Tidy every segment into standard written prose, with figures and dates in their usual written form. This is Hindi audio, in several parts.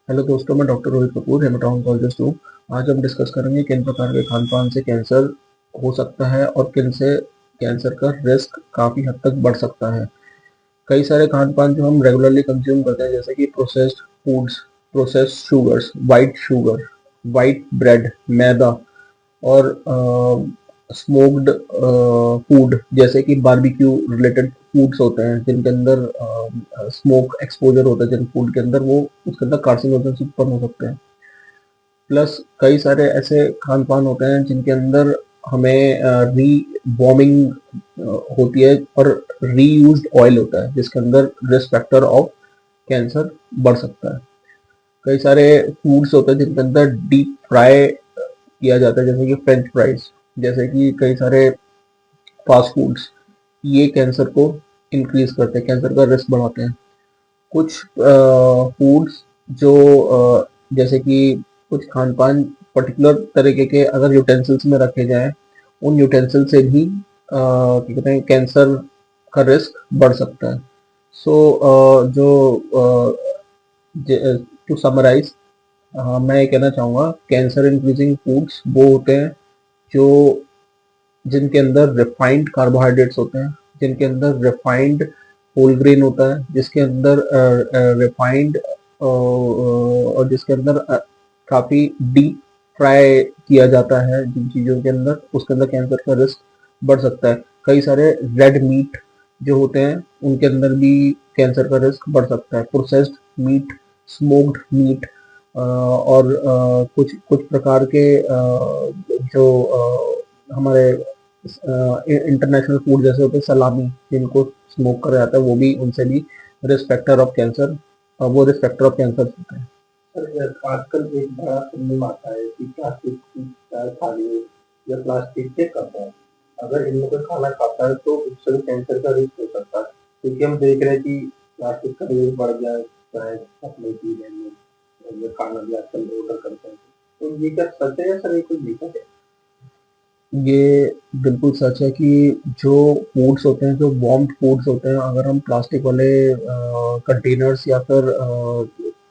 हेलो दोस्तों, मैं डॉक्टर रोहित कपूर हेमेटोन्कोलॉजिस्ट हूँ। आज हम डिस्कस करेंगे किन प्रकार के खान पान से कैंसर हो सकता है और किन से कैंसर का रिस्क काफ़ी हद तक बढ़ सकता है। कई सारे खान पान जो हम रेगुलरली कंज्यूम करते हैं, जैसे कि processed foods, processed sugars, white sugar, white bread, मैदा और स्मोक्ड फूड जैसे कि बारबेक्यू रिलेटेड फूड्स होते हैं जिनके अंदर स्मोक एक्सपोजर होता है, जिन फूड के अंदर वो उसके अंदर कार्सिनोजेंस उत्पन्न हो सकते हैं। प्लस कई सारे ऐसे खान पान होते हैं जिनके अंदर हमें री वॉर्मिंग होती है और रीयूज्ड ऑयल होता है जिसके अंदर रिस्क फैक्टर ऑफ कैंसर बढ़ सकता है। कई सारे फूड्स होते हैं जिनके अंदर डीप फ्राई किया जाता है, जैसे कि फ्रेंच फ्राइज, जैसे कि कई सारे फास्ट फूड्स, ये कैंसर को इंक्रीज करते हैं, कैंसर का रिस्क बढ़ाते हैं। कुछ फूड्स जो जैसे कि कुछ खान पान पर्टिकुलर तरीके के अगर यूटेंसिल्स में रखे जाएं, उन यूटेंसिल से भी क्या कहते हैं कैंसर का रिस्क बढ़ सकता है। सो जो टू समराइज, मैं ये कहना चाहूँगा, कैंसर इंक्रीजिंग फूड्स वो होते हैं जो जिनके अंदर रिफाइंड कार्बोहाइड्रेट्स होते हैं, जिनके अंदर रिफाइंड होल ग्रेन होता है, जिसके अंदर रिफाइंड और जिसके अंदर काफ़ी डीप फ्राई किया जाता है, जिन चीज़ों के अंदर उसके अंदर कैंसर का रिस्क बढ़ सकता है। कई सारे रेड मीट जो होते हैं उनके अंदर भी कैंसर का रिस्क बढ़ सकता है। प्रोसेस्ड मीट, स्मोक्ड मीट और कुछ कुछ प्रकार के जो हमारे इंटरनेशनल फूड जैसे होते हैं, सलामी, जिनको स्मोक करा जाता है, वो भी उनसे भी रिस्क फैक्टर ऑफ कैंसर, वो रिस्क फैक्टर ऑफ कैंसर होते हैं। सर, आजकल एक बड़ा सुनने में आता है कि प्लास्टिक की चाय खानी हो या प्लास्टिक के कप हो, अगर इनमें कोई खाना खाता है तो उससे भी कैंसर का रिस्क हो सकता है, क्योंकि हम देख रहे हैं कि प्लास्टिक का यूज बढ़ गया है, चाहे कपड़े पीने में और ये खाना भी आजकल ऑर्डर करते हैं। तो ये क्या सच है या सर ये कोई मिथ है? ये बिल्कुल सच है कि जो फूड्स होते हैं, जो वार्म्ड फूड्स होते हैं, अगर हम प्लास्टिक वाले कंटेनर्स या फिर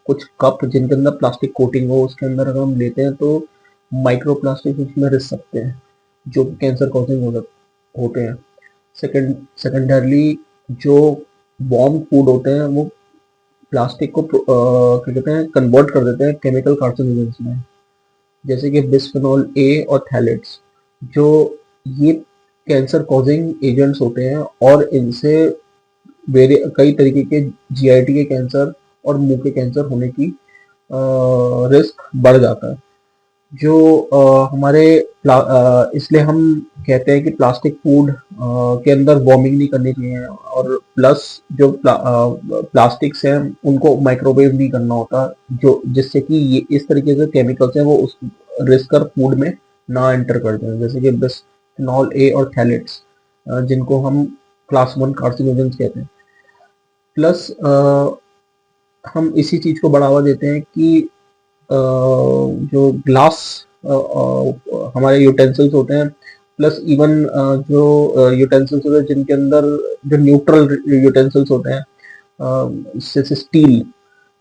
कुछ कप जिनके अंदर प्लास्टिक कोटिंग हो उसके अंदर अगर हम लेते हैं तो माइक्रो प्लास्टिक उसमें रिस सकते हैं जो कैंसर कॉजिंग होते हैं। सेकेंडरली, जो वार्म फूड होते हैं वो प्लास्टिक को क्या कहते हैं कन्वर्ट कर देते हैं केमिकल कार्सिनोजेंस में, जैसे कि बिस्फेनॉल ए और थैलेट्स, जो ये कैंसर कॉजिंग एजेंट्स होते हैं और इनसे कई तरीके के जीआईटी के कैंसर और मुंह के कैंसर होने की रिस्क बढ़ जाता है। जो हमारे इसलिए हम कहते हैं कि प्लास्टिक फूड के अंदर वॉर्मिंग नहीं करनी चाहिए, और प्लस जो प्लास्टिक्स हैं उनको माइक्रोवेव नहीं करना होता, जो जिससे कि ये इस तरीके के केमिकल्स हैं वो उस रिस्कर फूड में ना एंटर कर जाए, जैसे कि बिस्फेनॉल ए और थैलेट्स, जिनको हम क्लास 1 कार्सिनोजेंस कहते हैं। प्लस हम इसी चीज को बढ़ावा देते हैं कि जो ग्लास हमारे यूटेंसिल्स होते हैं, प्लस इवन जो यूटेंसिल्स होते हैं जिनके अंदर जो न्यूट्रल यूटेंसिल्स होते हैं, जैसे स्टील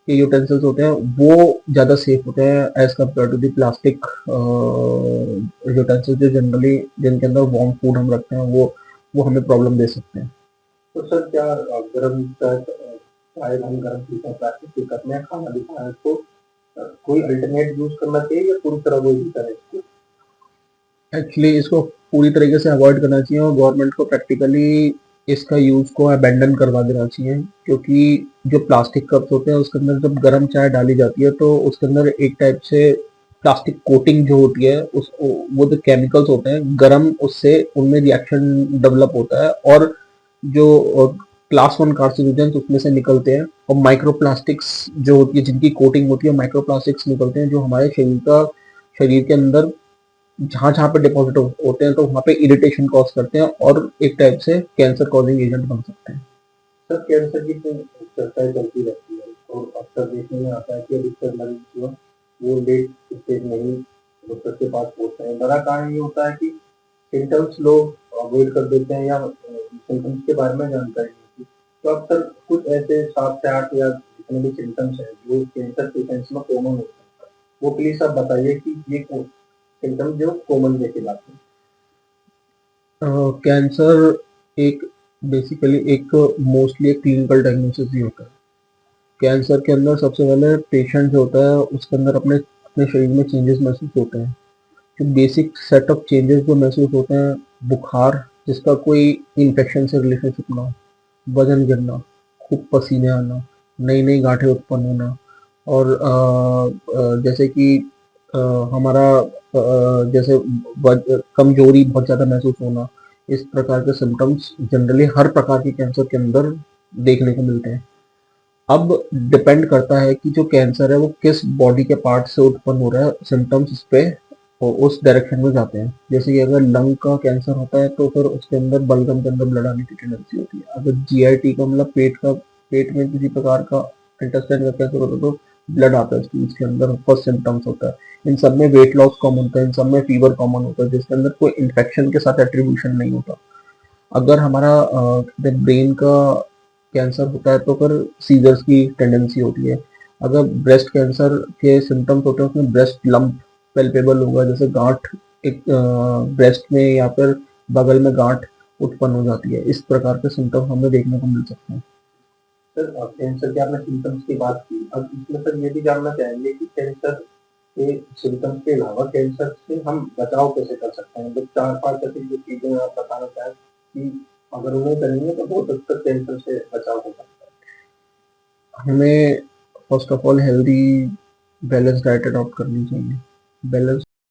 के यूटेंसिल्स होते हैं, वो ज़्यादा सेफ होते हैं as compare to the plastic utensils जो जनरली जिनके अंदर वार्म फूड हम रखते हैं, वो हमें प्रॉब्लम दे सकते हैं। तो सर क्या गर्म चाय चाय हम गर्म पीते हैं प्लास्टिक के कप में खाना भी खाएं तो कोई अल्टरनेट यूज करना चाहिए या पूरी तरह वही करें इसको? एक्चुअली इसको पूरी तरीके से अवॉइड करना चाहिए और गवर्नमेंट को प्रैक्टिकली इसका यूज को अबेंडन करवा देना चाहिए, क्योंकि जो प्लास्टिक कप्स होते हैं उसके अंदर जब गर्म चाय डाली जाती है तो उसके अंदर एक टाइप से प्लास्टिक कोटिंग जो होती है, उस वो जो केमिकल्स होते हैं गर्म, उससे उनमें रिएक्शन डेवलप होता है और जो क्लास 1 कार्सिनोजेंस उसमें से निकलते हैं, और माइक्रोप्लास्टिक्स जो होती है जिनकी कोटिंग होती है, माइक्रोप्लास्टिक्स निकलते हैं जो हमारे शरीर के अंदर जहाँ जहाँ पे डिपॉजिट होते हैं तो वहाँ पे इरिटेशन कॉज करते हैं और एक टाइप से कैंसर कॉजिंग एजेंट बन सकते हैं। सर कैंसर की तो चर्चाएं चलती रहती है और अक्सर देखने में आता है कि अधिकतर मरीज जो है वो लेट स्टेज में ही डॉक्टर के पास पहुंचते हैं। बड़ा कारण ये होता है कि सिम्टम्स लोग अवॉइड कर देते हैं या सिम्टम्स के बारे में जानकारी नहीं होती। तो अक्सर कुछ ऐसे 7 से 8 या जितने भी सिम्टम्स हैं, जो कैंसर पेशेंट्स में कॉमन होते हैं, वो प्लीज़ आप बताइए कि ये सिम्टम्स जो कॉमन वे कहलाते हैं। कैंसर एक बेसिकली एक मोस्टली एक क्लिनिकल डायग्नोसिस ही होता है। कैंसर के अंदर सबसे पहले पेशेंट जो होता है उसके अंदर अपने अपने शरीर में चेंजेस महसूस होते हैं। जो बेसिक सेट ऑफ चेंजेस जो महसूस होते हैं, बुखार जिसका कोई इन्फेक्शन से रिलेशनशिप ना हो, वजन गिरना, खूब पसीने आना, नई नई गांठें उत्पन्न होना, और जैसे कि अ, हमारा जैसे कमजोरी बहुत ज़्यादा महसूस होना, इस प्रकार के सिम्टम्स जनरली हर प्रकार के कैंसर के अंदर देखने को मिलते हैं। अब डिपेंड करता है कि जो कैंसर है वो किस बॉडी के पार्ट से उत्पन्न हो रहा है, सिम्टम्स इस पे और उस डायरेक्शन में जाते हैं। जैसे कि अगर लंग का कैंसर होता है तो फिर उसके अंदर बलगम के अंदर ब्लड आने की टेंडेंसी होती है। अगर जीआईटी का मतलब पेट में किसी प्रकार का इंटेस्टाइन का कैंसर होता है तो ब्लड आता है उसके अंदर, फर्स्ट सिम्टम्स होता है। इन सब में वेट लॉस कॉमन होता है, इन सब में फीवर कॉमन होता है, जिसके अंदर कोई इन्फेक्शन के साथ एट्रीब्यूशन नहीं होता। अगर हमारा ब्रेन का कैंसर होता है तो फिर सीजर्स की टेंडेंसी होती है। अगर ब्रेस्ट कैंसर के सिम्टम्स होते हैं उसमें ब्रेस्ट लंप पेल्पेबल होगा, जैसे गांठ एक ब्रेस्ट में या फिर बगल में गांठ उत्पन्न हो जाती है। इस प्रकार के सिम्टम्स हमें देखने को मिल सकते हैं। सर कैंसर के आपने सिम्टम्स की बात की, अब इसमें सर ये भी जानना चाहेंगे कि कैंसर के सिम्टम्स के अलावा कैंसर से हम बचाव कैसे कर सकते हैं? मतलब 4-5 ऐसी जो चीज़ें आप बताना चाहें कि अगर उन्हें करेंगे तो बहुत हद तक कैंसर से बचाव हो सकता हमें first of all healthy balance diet adopt करनी चाहिए। बैलेंस